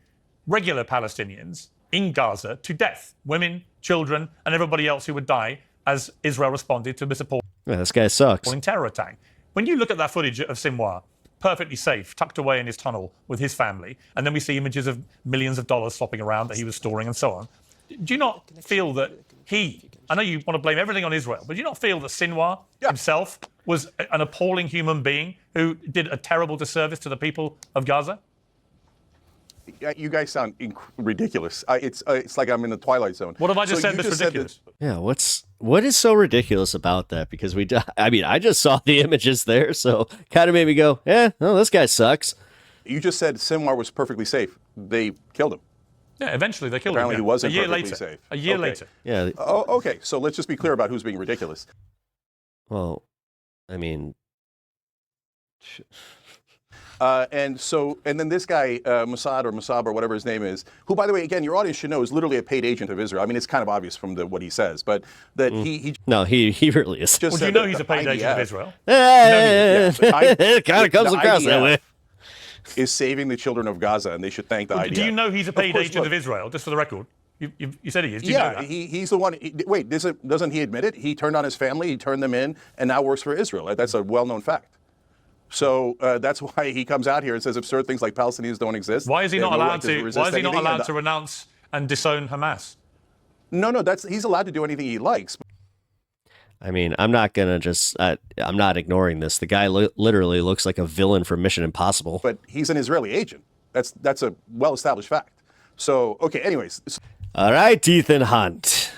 regular Palestinians in Gaza to death, women, children, and everybody else who would die as Israel responded to this appalling Yeah, this guy sucks. terror attack. When you look at that footage of Sinwar, perfectly safe, tucked away in his tunnel with his family, and then we see images of millions of dollars flopping around that he was storing and so on, do you not feel that I know you want to blame everything on Israel, but do you not feel that Sinwar himself was an appalling human being who did a terrible disservice to the people of Gaza? You guys sound ridiculous. It's like I'm in the Twilight Zone. What have I just So said you that's ridiculous? Yeah, what is so ridiculous about that? Because I mean, I just saw the images there, so kind of made me go, oh, this guy sucks. You just said Sinwar was perfectly safe. They killed him. Yeah, eventually they killed Apparently him. he wasn't a year perfectly later. safe. A year Okay. later. Yeah, Oh, okay. So let's just be clear about who's being ridiculous. well, I mean, And then this guy, Mossad or Mossab or whatever his name is, who, by the way, again, your audience should know is literally a paid agent of Israel. I mean, it's kind of obvious from what he says, but that he no, he really is. just Well, do you said know that he's the a paid agent of IDF Israel? It kind of comes the across that IDF way. is saving the children of Gaza, and they should thank the IDF. Do you know he's a paid course, agent look. of Israel, just for the record? You said he is. Do you know Yeah, that? he's the one. Wait, doesn't he admit it? He turned on his family, he turned them in, and now works for Israel. That's a well-known fact. So that's why he comes out here and says absurd things like Palestinians don't exist. Why is he They have not no allowed right to? resist Why is he not anything, allowed and to renounce and disown Hamas? No, he's allowed to do anything he likes. I mean, I'm not gonna just. I'm not ignoring this. The guy literally looks like a villain from Mission Impossible. But he's an Israeli agent. That's a well-established fact. So, okay, anyways. All right, Ethan Hunt.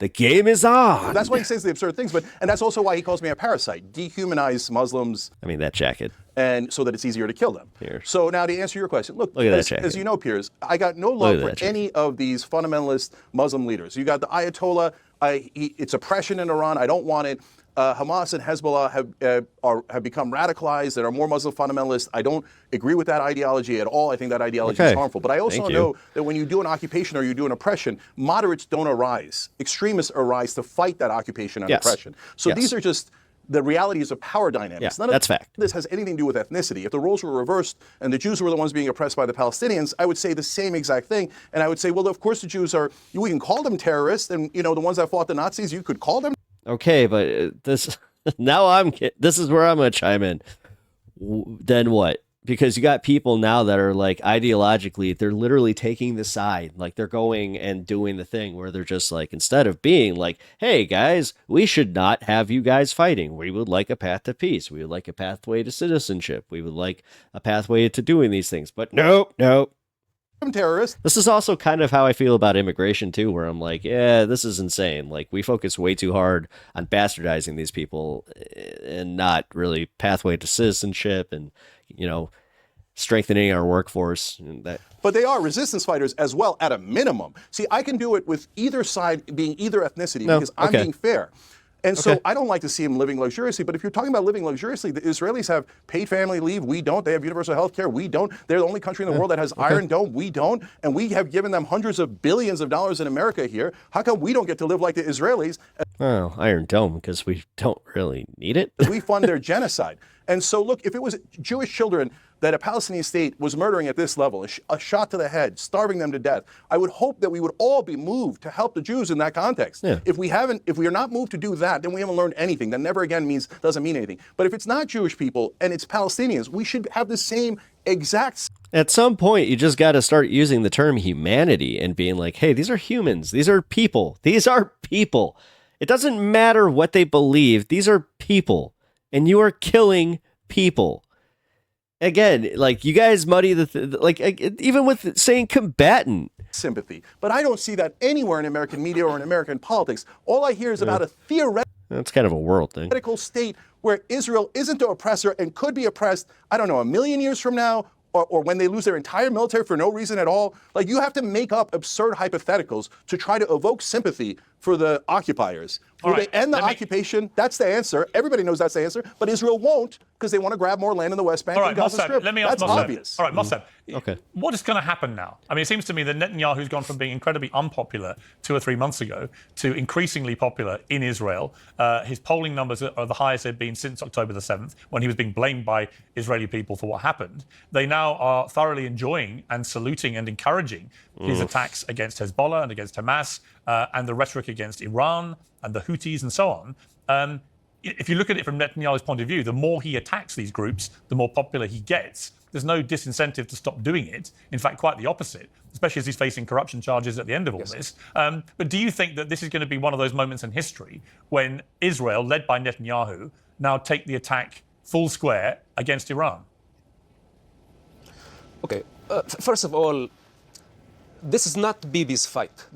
The game is on. That's why he says the absurd things, and that's also why he calls me a parasite. Dehumanize Muslims. I mean, that jacket. And so that it's easier to kill them. Here. So now to answer your question, look at that jacket. as you know, Piers, I got no love for any of these fundamentalist Muslim leaders. You got the Ayatollah. It's oppression in Iran. I don't want it. Hamas and Hezbollah have become radicalized and are more Muslim fundamentalist. I don't agree with that ideology at all. I think that ideology is harmful. But I also know that when you do an occupation or you do an oppression, moderates don't arise. Extremists arise to fight that occupation and oppression. So these are just the realities of power dynamics. Yeah, that's fact. This has anything to do with ethnicity. If the roles were reversed and the Jews were the ones being oppressed by the Palestinians, I would say the same exact thing. And I would say, well, of course the Jews are, we can call them terrorists, and the ones that fought the Nazis, you could call them. Okay, but this is where I'm going to chime in. Then what? Because you got people now that are like ideologically, they're literally taking the side. Like they're going and doing the thing where they're just like, instead of being like, hey guys, we should not have you guys fighting. We would like a path to peace. We would like a pathway to citizenship. We would like a pathway to doing these things. But nope. Terrorists. This is also kind of how I feel about immigration too, where I'm like, yeah, this is insane. Like we focus way too hard on bastardizing these people and not really pathway to citizenship and, strengthening our workforce. But they are resistance fighters as well, at a minimum. See, I can do it with either side being either ethnicity because I'm being fair. And so I don't like to see them living luxuriously, but if you're talking about living luxuriously, the Israelis have paid family leave. We don't. They have universal health care. We don't. They're the only country in the world that has Iron Dome. We don't. And we have given them hundreds of billions of dollars in America here. How come we don't get to live like the Israelis? Oh, Iron Dome, because we don't really need it. We fund their genocide. And so, look, if it was Jewish children that a Palestinian state was murdering at this level, a shot to the head, starving them to death, I would hope that we would all be moved to help the Jews in that context. Yeah. If we are not moved to do that, then we haven't learned anything. That never again doesn't mean anything. But if it's not Jewish people and it's Palestinians, we should have the same exact. At some point, you just got to start using the term humanity and being like, hey, these are humans. These are people. These are people. It doesn't matter what they believe. These are people. And you are killing people. Again, like you guys muddy even with saying combatant. Sympathy. But I don't see that anywhere in American media or in American politics. All I hear is about a theoretical. That's kind of a world thing. State where Israel isn't the oppressor and could be oppressed, I don't know, 1,000,000 years from now, or when they lose their entire military for no reason at all. Like you have to make up absurd hypotheticals to try to evoke sympathy for the occupiers. Will they end the occupation? That's the answer. Everybody knows that's the answer. But Israel won't because they want to grab more land in the West Bank and Gaza Strip. Let me ask that's obvious. All right, Mossad. What is going to happen now? I mean, it seems to me that Netanyahu's gone from being incredibly unpopular 2 or 3 months ago to increasingly popular in Israel. His polling numbers are the highest they've been since October the 7th, when he was being blamed by Israeli people for what happened. They now are thoroughly enjoying and saluting and encouraging his attacks against Hezbollah and against Hamas and the rhetoric against Iran and the Houthis and so on. If you look at it from Netanyahu's point of view, the more he attacks these groups, the more popular he gets. There's no disincentive to stop doing it. In fact, quite the opposite, especially as he's facing corruption charges at the end of all this. But do you think that this is going to be one of those moments in history when Israel, led by Netanyahu, now take the attack full square against Iran? Okay, first of all, this is not Bibi's fight.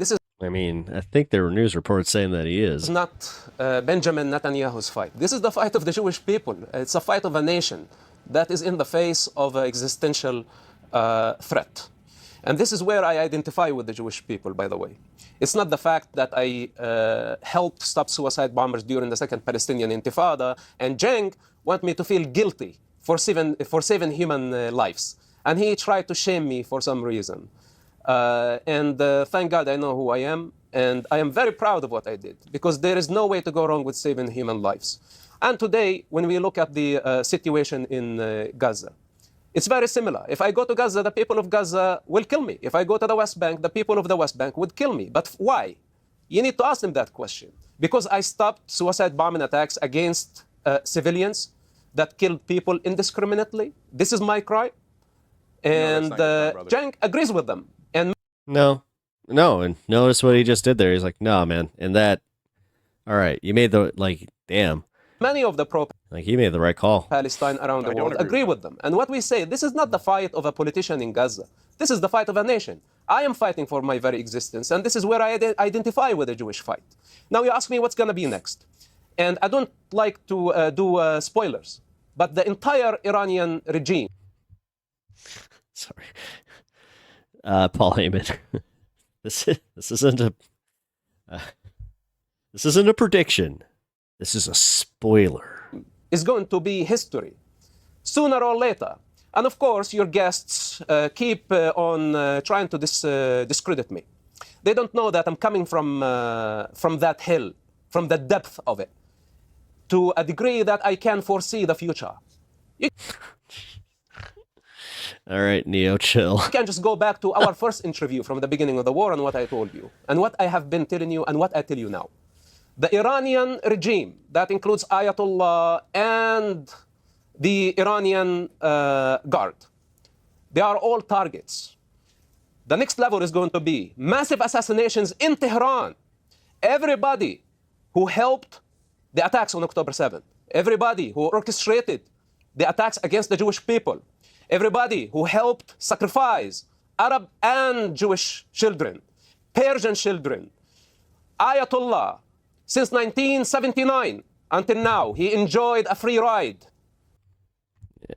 I think there were news reports saying that he is. It's not Benjamin Netanyahu's fight. This is the fight of the Jewish people. It's a fight of a nation that is in the face of an existential threat. And this is where I identify with the Jewish people, by the way. It's not the fact that I helped stop suicide bombers during the Second Palestinian Intifada, and Cenk want me to feel guilty for saving human lives. And he tried to shame me for some reason. Thank God I know who I am, and I am very proud of what I did, because there is no way to go wrong with saving human lives. And today, when we look at the situation in Gaza, it's very similar. If I go to Gaza, the people of Gaza will kill me. If I go to the West Bank, the people of the West Bank would kill me. But why? You need to ask them that question. Because I stopped suicide bombing attacks against civilians that killed people indiscriminately. This is my cry. And Cenk agrees with them. No, and notice what he just did there. He's like, no, man, and that, all right, you made damn. Many of the he made the right call. Palestine around the world agree with them. And what we say, this is not the fight of a politician in Gaza. This is the fight of a nation. I am fighting for my very existence, and this is where I identify with the Jewish fight. Now you ask me what's going to be next. And I don't like to do spoilers, but the entire Iranian regime. Sorry. Paul Heyman. This isn't a prediction. This is a spoiler. Is going to be history, sooner or later. And of course, your guests keep on trying to discredit me. They don't know that I'm coming from that hill, from the depth of it, to a degree that I can foresee the future. All right, Neo, chill. You can just go back to our first interview from the beginning of the war and what I told you, and what I have been telling you, and what I tell you now. The Iranian regime, that includes Ayatollah and the Iranian Guard, they are all targets. The next level is going to be massive assassinations in Tehran. Everybody who helped the attacks on October 7th, everybody who orchestrated the attacks against the Jewish people, everybody who helped sacrifice Arab and Jewish children, Persian children, Ayatollah, since 1979 until now, he enjoyed a free ride.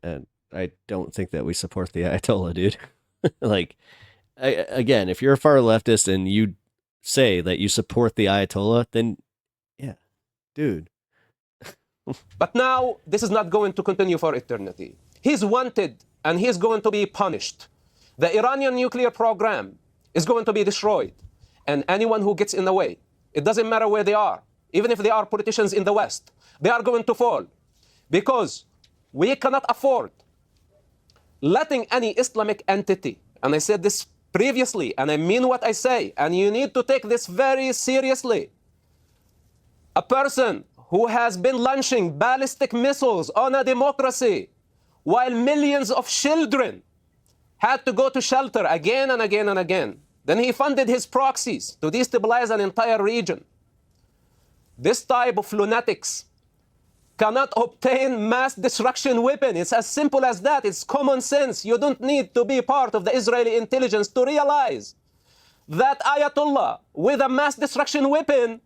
And I don't think that we support the Ayatollah, dude. Like, again, if you're a far leftist and you say that you support the Ayatollah, then yeah, dude. But now, this is not going to continue for eternity. He's wanted and he's going to be punished. The Iranian nuclear program is going to be destroyed. And anyone who gets in the way, it doesn't matter where they are, even if they are politicians in the West, they are going to fall. Because we cannot afford letting any Islamic entity, and I said this previously, and I mean what I say, and you need to take this very seriously. A person who has been launching ballistic missiles on a democracy while millions of children had to go to shelter again and again and again. Then he funded his proxies to destabilize an entire region. This type of lunatics cannot obtain mass destruction weapon. It's as simple as that. It's common sense. You don't need to be part of the Israeli intelligence to realize that Ayatollah with a mass destruction weapon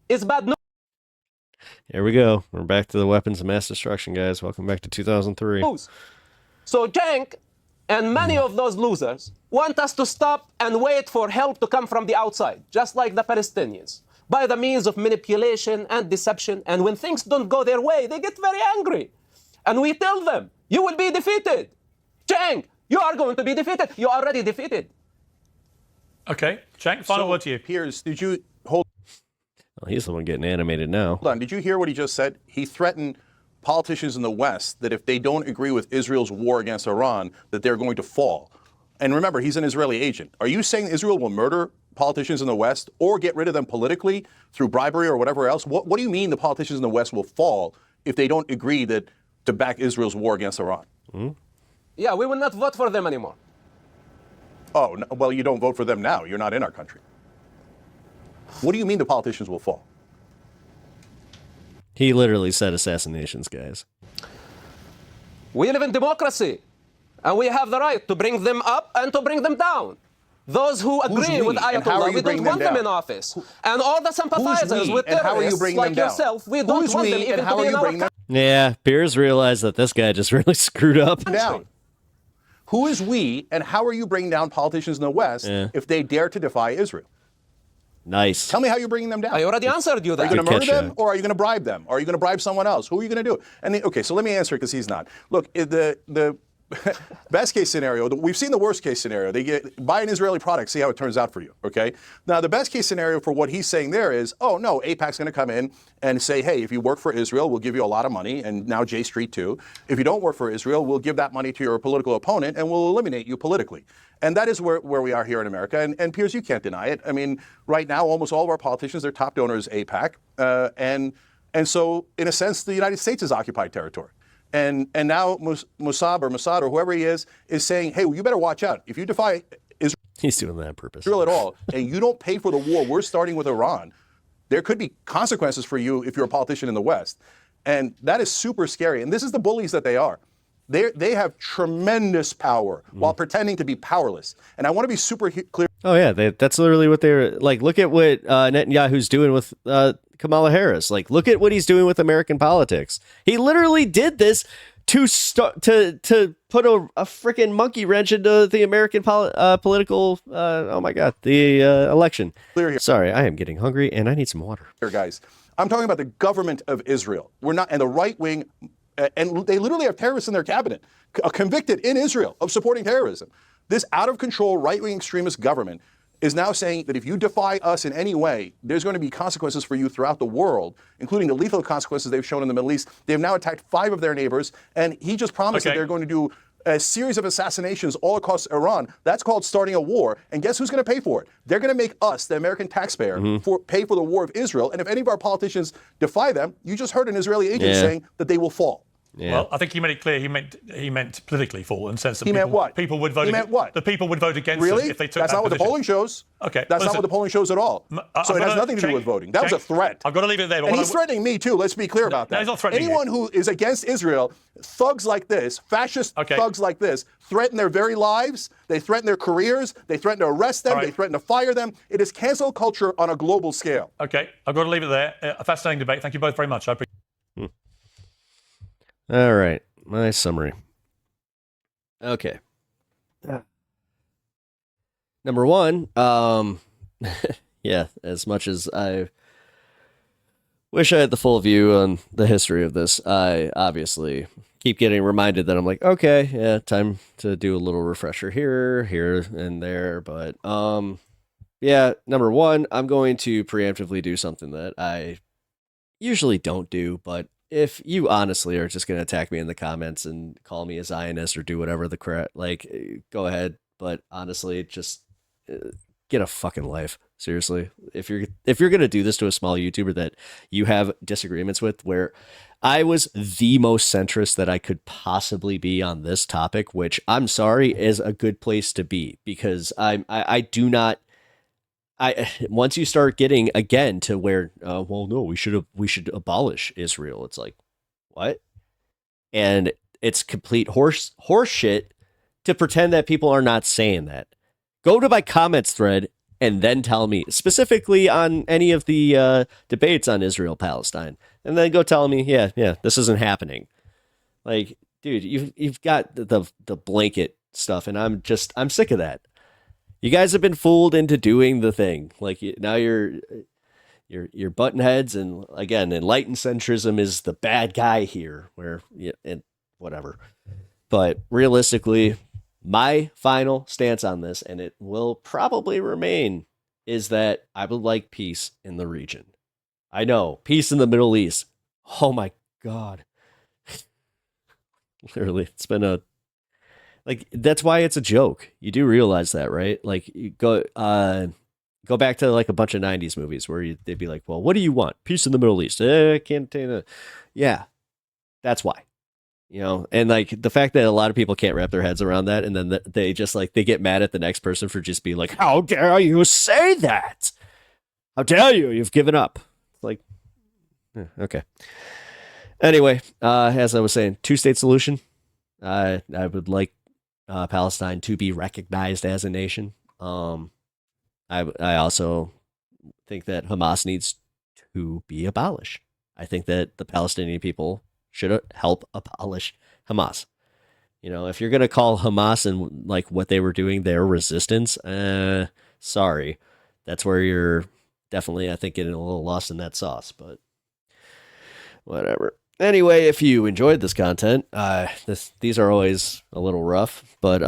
is bad news. Here we go. We're back to the weapons of mass destruction, guys. Welcome back to 2003. So Cenk and many of those losers want us to stop and wait for help to come from the outside, just like the Palestinians, by the means of manipulation and deception. And when things don't go their way, they get very angry. And we tell them, you will be defeated. Cenk, you are going to be defeated. You are already defeated. Okay, Cenk, final word to you. Piers, did you hold Well, he's the one getting animated now. on? Did you hear what he just said? He threatened politicians in the West that if they don't agree with Israel's war against Iran, that they're going to fall. And remember, he's an Israeli agent. Are you saying Israel will murder politicians in the West or get rid of them politically through bribery or whatever else? What do you mean the politicians in the West will fall if they don't agree to back Israel's war against Iran? Yeah, we will not vote for them anymore. Oh, no, well, you don't vote for them now. You're not in our country. What do you mean the politicians will fall? He literally said assassinations, guys. We live in democracy, and we have the right to bring them up and to bring them down. Those who agree we? with And how are Ayatollah, you we don't bringing want them them in down? office. And all the sympathizers we? with And how are you terrorists bringing like them down? yourself, we don't Who's want we? them And even how to are be in you our bringing them country. Yeah, Piers realized that this guy just really screwed up. down? Who is we, and how are you bringing down politicians in the West if they dare to defy Israel? Nice. Tell me how you're bringing them down. I already answered you Are that. you going to Good murder catch, them, Jack. or are you going to bribe them? Or are you going to bribe someone else? Who are you going to do? And okay, so let me answer it because he's not. Look, the best case scenario, we've seen the worst case scenario. They buy an Israeli product, see how it turns out for you, okay? Now, the best case scenario for what he's saying there is, oh, no, AIPAC's going to come in and say, hey, if you work for Israel, we'll give you a lot of money, and now J Street too. If you don't work for Israel, we'll give that money to your political opponent, and we'll eliminate you politically. And that is where we are here in America. And Piers, you can't deny it. I mean, right now, almost all of our politicians, their top donor is AIPAC. And so, in a sense, the United States is occupied territory. And now Mossad or whoever he is saying, hey, well, you better watch out. If you defy He's doing that on purpose. Israel at all, and you don't pay for the war we're starting with Iran, there could be consequences for you if you're a politician in the West. And that is super scary. And this is the bullies that they are. They have tremendous power while pretending to be powerless. And I want to be super clear. Oh yeah, that's literally what they're like. Look at what Netanyahu's doing with Kamala Harris. Like, look at what he's doing with American politics. He literally did this to put a freaking monkey wrench into the American political. Oh my God, the election. Clear here. Sorry, I am getting hungry and I need some water. Here, guys, I'm talking about the government of Israel. We're not, and the right wing, and they literally have terrorists in their cabinet, convicted in Israel of supporting terrorism. This out of control right wing extremist government is now saying that if you defy us in any way, there's going to be consequences for you throughout the world, including the lethal consequences they've shown in the Middle East. They've now attacked 5 of their neighbors, and he just promised that they're going to do a series of assassinations all across Iran. That's called starting a war. And guess who's going to pay for it? They're going to make us, the American taxpayer, pay for the war of Israel. And if any of our politicians defy them, you just heard an Israeli agent saying that they will fall. Yeah. Well, I think he made it clear he meant politically fall, and sense that he meant what? People would vote. He meant what? The people would vote against really? him if they took That's that not what position. the polling shows. Okay, that's not what the polling shows at all. So it has nothing to do with voting. That was a threat. I've got to leave it there. And he's threatening me too. Let's be clear about that. No, he's not threatening Anyone who is against Israel, thugs like this, fascist thugs like this, threaten their very lives. They threaten their careers. They threaten to arrest them. They threaten to fire them. It is cancel culture on a global scale. Okay, I've got to leave it there. A fascinating debate. Thank you both very much. I appreciate it. All right. My summary. Okay. Number one, yeah, as much as I wish I had the full view on the history of this, I obviously keep getting reminded that I'm like, okay, yeah, time to do a little refresher here, and there. But yeah, number one, I'm going to preemptively do something that I usually don't do, but if you honestly are just going to attack me in the comments and call me a Zionist or do whatever the crap, like, go ahead. But honestly, just get a fucking life. Seriously. If you're going to do this to a small YouTuber that you have disagreements with, where I was the most centrist that I could possibly be on this topic, which I'm sorry is a good place to be, because I do not. Once you start getting again to where, well, no, we should abolish Israel. It's like, what? And it's complete horse shit to pretend that people are not saying that. Go to my comments thread and then tell me specifically on any of the debates on Israel Palestine, and then go tell me, yeah, this isn't happening. Like, dude, you've got the blanket stuff, and I'm sick of that. You guys have been fooled into doing the thing. Like, now you're button heads, and again, enlightened centrism is the bad guy here. And whatever. But realistically, my final stance on this, and it will probably remain, is that I would like peace in the region. I know, peace in the Middle East. Oh my God. Literally, it's been like, that's why it's a joke. You do realize that, right? Like, you go back to like a bunch of 90s movies where they'd be like, well, what do you want? Peace in the Middle East. Can't attain it. Yeah, that's why. You know, and like the fact that a lot of people can't wrap their heads around that, and then they just like, they get mad at the next person for just being like, how dare you say that? How dare you? You've given up. It's like, okay. Anyway, as I was saying, 2-state solution. I would like Palestine to be recognized as a nation. I also think that Hamas needs to be abolished. I think that the Palestinian people should help abolish Hamas. You know, if you're going to call Hamas and like what they were doing their resistance, sorry. That's where you're definitely, I think, getting a little lost in that sauce, but whatever. Anyway, if you enjoyed this content, these are always a little rough, but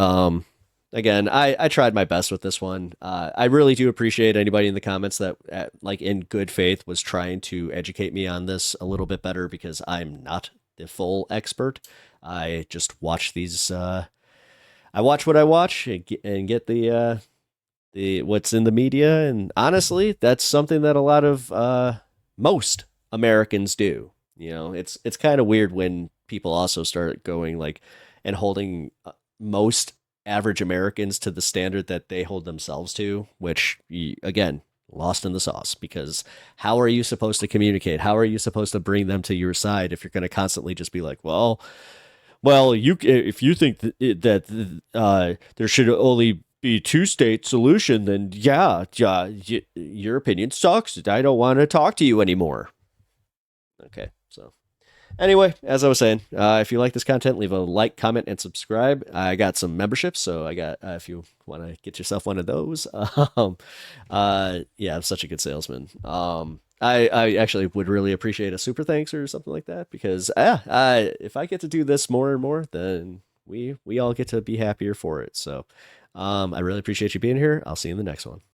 again, I tried my best with this one. I really do appreciate anybody in the comments that, like, in good faith, was trying to educate me on this a little bit better, because I'm not the full expert. I just watch these. I watch what I watch and get the what's in the media, and honestly, that's something that a lot of most Americans do. You know, it's kind of weird when people also start going like and holding most average Americans to the standard that they hold themselves to, which, again, lost in the sauce, because how are you supposed to communicate? How are you supposed to bring them to your side if you're going to constantly just be like, well, well, if you think that there should only be two-state solution, then yeah, your opinion sucks. I don't want to talk to you anymore. Okay, so anyway, as I was saying, if you like this content, leave a like, comment, and subscribe. I got some memberships, so I got if you want to get yourself one of those. Yeah, I'm such a good salesman. I actually would really appreciate a super thanks or something like that, because if I get to do this more and more, then we all get to be happier for it. So I really appreciate you being here. I'll see you in the next one.